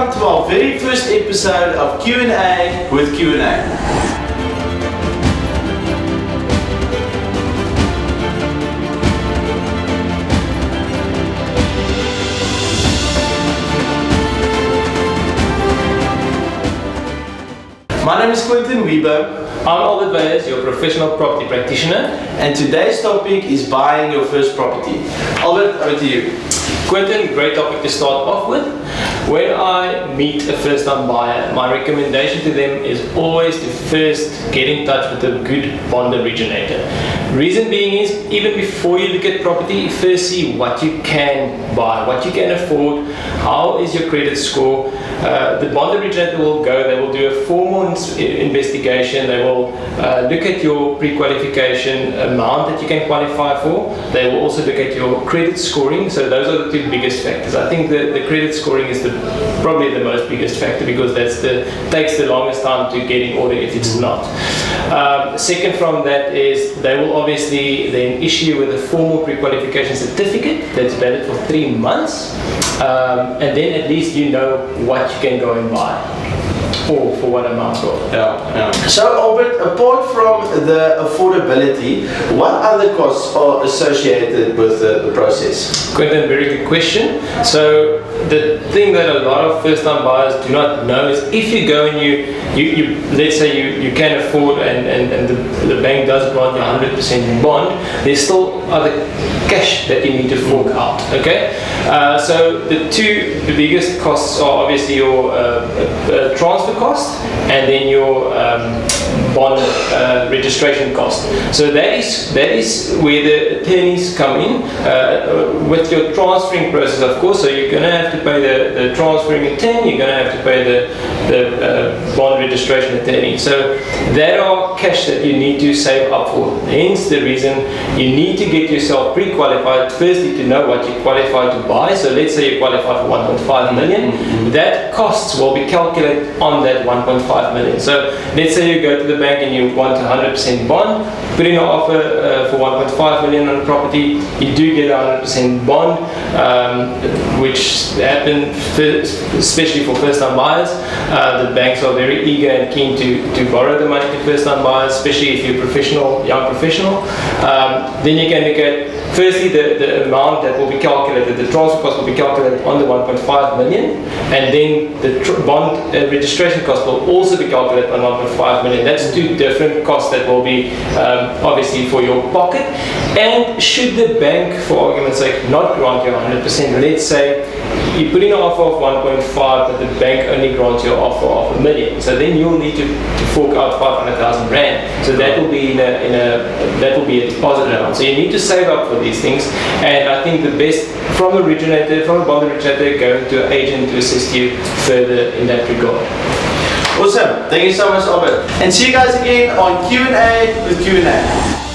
welcome to our very first episode of Q&A with Q&A. My name is Quentin Weber. I'm Albert Bayes, your professional property practitioner. And today's topic is buying your first property. Albert, over to you. Quentin, great topic to start off with. When I meet a first-time buyer, my recommendation to them is always to first get in touch with a good bond originator. Reason being is, even before you look at property, first see what you can buy, what you can afford, how is your credit score. The bond originator will go, they will do a formal investigation, they will look at your pre-qualification amount that you can qualify for. They will also look at your credit scoring. So those are the two biggest factors. I think the credit scoring is probably the most biggest factor, because takes the longest time to get in order if it's not. Second from that is they will obviously then issue with a formal pre-qualification certificate that's valid for 3 months, and then at least you know what you can go and buy. Or for what amount of. Yeah. So Albert, apart from the affordability, what other costs are associated with the process? Quentin, very good question. So the thing that a lot of first-time buyers do not know is, if you go and you let's say you can afford and the bank does grant you 100% bond, there's still other cash that you need to fork out. Okay, so the biggest costs are obviously your transfer cost, and then your bond registration cost. So that is where the attorneys come in with your transferring process, of course. So you're going to have to pay the transferring attorney, you're going to have to pay the bond registration attorney. So that are cash that you need to save up for. Hence the reason you need to get yourself pre-qualified, firstly to know what you qualify to buy. So let's say you qualify for 1.5 million, that costs will be calculated on that 1.5 million. So let's say you go to the bank and you want 100% bond, put in an offer for 1.5 million on a property, you do get 100% bond, which happen especially for first-time buyers. The banks are very eager and keen to borrow the money to first-time buyers, especially if you're young professional. Then you can look at, firstly, the amount that will be calculated, the transfer cost will be calculated on the 1.5 million, and then the bond registration cost will also be calculated on 1.5 million. That's two different costs that will be obviously for your pocket. And should the bank, for argument's sake, not grant you 100%, let's say you put in an offer of 1.5, but the bank only grants you an offer of $1 million. So then you'll need to fork out 500,000 rand. So that will be that will be a deposit amount. So you need to save up for these things. And I think the best from a bond originator, going to an agent to assist you further in that regard. Awesome. Thank you so much, Albert. And see you guys again on Q&A with Q&A.